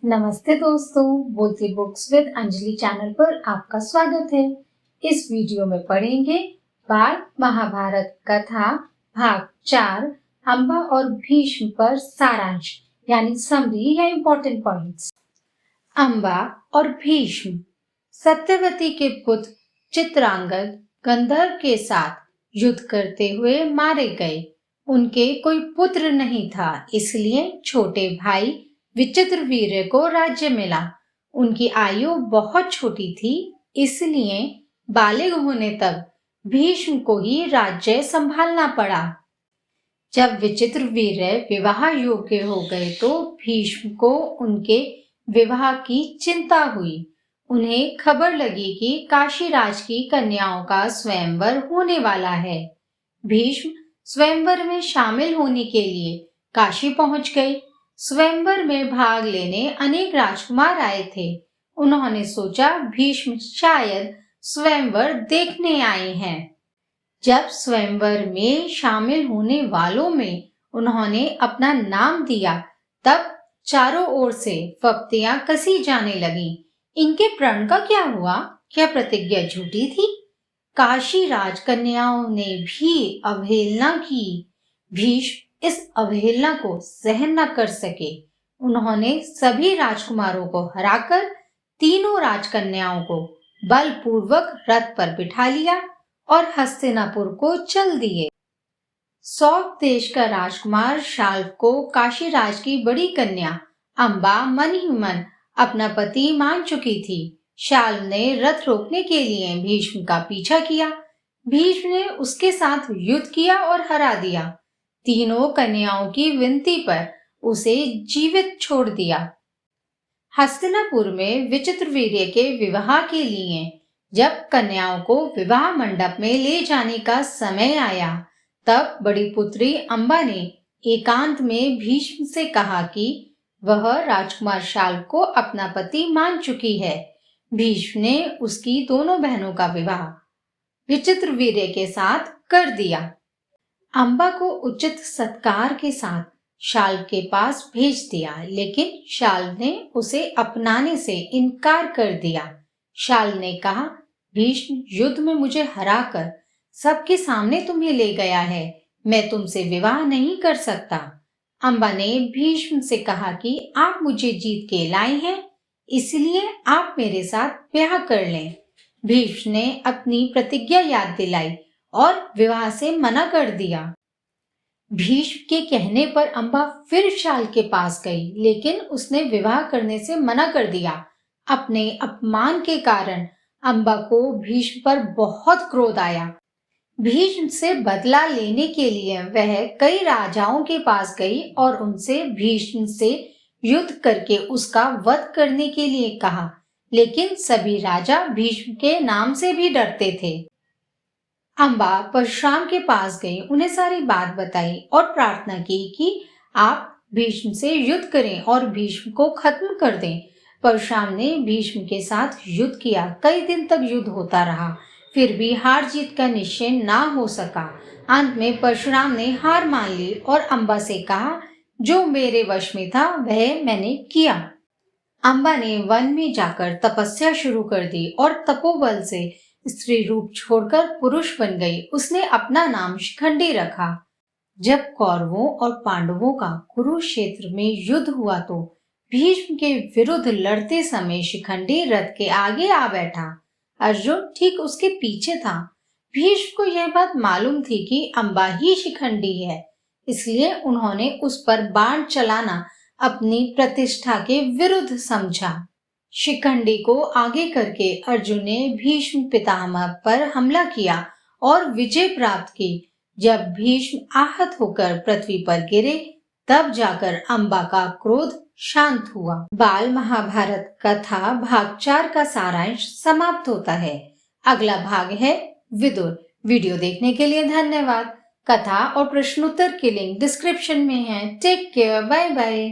नमस्ते दोस्तों, बोलती बुक्स विद अंजलि चैनल पर आपका स्वागत है। इस वीडियो में पढ़ेंगे बाल महाभारत कथा भाग 4 अम्बा और भीष्म पर सारांश यानी समरी या इम्पोर्टेंट पॉइंट्स। अम्बा और भीष्म सत्यवती के पुत्र चित्रांगद गंधर्व के साथ युद्ध करते हुए मारे गए। उनके कोई पुत्र नहीं था, इसलिए छोटे भाई विचित्रवीर्य को राज्य मिला। उनकी आयु बहुत छोटी थी, इसलिए बालिग होने तक भीष्म को ही राज्य संभालना पड़ा। जब विचित्रवीर्य विवाह योग्य हो गए तो भीष्म को उनके विवाह की चिंता हुई। उन्हें खबर लगी कि काशीराज की कन्याओं का स्वयंवर होने वाला है। भीष्म स्वयंवर में शामिल होने के लिए काशी पहुंच गए। स्वयंवर में भाग लेने अनेक राजकुमार आए थे। उन्होंने सोचा भीष्म शायद स्वयंवर देखने आए हैं। जब स्वयंवर में शामिल होने वालों में उन्होंने अपना नाम दिया, तब चारों ओर से फप्तियां कसी जाने लगीं। इनके प्रण का क्या हुआ? क्या प्रतिज्ञा झूठी थी? काशी राजकन्याओं ने भी अवहेलना की। भीष्म इस अवहेलना को सहन न कर सके। उन्होंने सभी राजकुमारों को हराकर तीनों राजकन्याओं को बलपूर्वक रथ पर बिठा लिया और हस्तिनापुर को चल दिए। सौक देश का राजकुमार शाल्व को काशीराज की बड़ी कन्या अम्बा मन ही मन अपना पति मान चुकी थी। शाल्व ने रथ रोकने के लिए भीष्म का पीछा किया। भीष्म ने उसके साथ युद्ध किया और हरा दिया। तीनों कन्याओं की विनती पर उसे जीवित छोड़ दिया। हस्तिनापुर में विचित्रवीर्य के विवाह के लिए जब कन्याओं को विवाह मंडप में ले जाने का समय आया, तब बड़ी पुत्री अम्बा ने एकांत में भीष्म से कहा कि वह राजकुमार शाल्व को अपना पति मान चुकी है। भीष्म ने उसकी दोनों बहनों का विवाह विचित्रवीर्य के साथ कर दिया। अम्बा को उचित सत्कार के साथ शाल्व के पास भेज दिया, लेकिन शाल्व ने उसे अपनाने से इनकार कर दिया। शाल्व ने कहा, भीष्म युद्ध में मुझे हराकर सबके सामने तुम्हें ले गया है, मैं तुमसे विवाह नहीं कर सकता। अम्बा ने भीष्म से कहा कि आप मुझे जीत के लाए हैं, इसलिए आप मेरे साथ ब्याह कर लें। भीष्म ने अपनी प्रतिज्ञा याद दिलाई और विवाह से मना कर दिया। भीष्म के कहने पर अम्बा फिर शाल्व के पास गई, लेकिन उसने विवाह करने से मना कर दिया। अपने अपमान के कारण अम्बा को भीष्म पर बहुत क्रोध आया। भीष्म से बदला लेने के लिए वह कई राजाओं के पास गई और उनसे भीष्म से युद्ध करके उसका वध करने के लिए कहा, लेकिन सभी राजा भीष्म के नाम से भी डरते थे। अम्बा परशुराम के पास गई, उन्हें सारी बात बताई और प्रार्थना की कि आप भीष्म से युद्ध करें और भीष्म को खत्म कर दें। परशुराम ने भीष्म के साथ युद्ध किया। कई दिन तक युद्ध होता रहा, फिर भी हार जीत का निश्चय ना हो सका। अंत में परशुराम ने हार मान ली और अम्बा से कहा, जो मेरे वश में था वह मैंने किया। अम्बा ने वन में जाकर तपस्या शुरू कर दी और तपोबल से स्त्री रूप छोड़कर पुरुष बन गई। उसने अपना नाम शिखंडी रखा। जब कौरवों और पांडवों का कुरुक्षेत्र में युद्ध हुआ तो भीष्म के विरुद्ध लड़ते समय शिखंडी रथ के आगे आ बैठा। अर्जुन ठीक उसके पीछे था। भीष्म को यह बात मालूम थी कि अम्बा ही शिखंडी है, इसलिए उन्होंने उस पर बाण चलाना अपनी प्रतिष्ठा के विरुद्ध समझा। शिखंडी को आगे करके अर्जुन ने भीष्म पितामह पर हमला किया और विजय प्राप्त की। जब भीष्म आहत होकर पृथ्वी पर गिरे, तब जाकर अम्बा का क्रोध शांत हुआ। बाल महाभारत कथा भाग 4 का सारांश समाप्त होता है। अगला भाग है विदुर। वीडियो देखने के लिए धन्यवाद। कथा और प्रश्नोत्तर के लिंक डिस्क्रिप्शन में है। Take care, bye bye.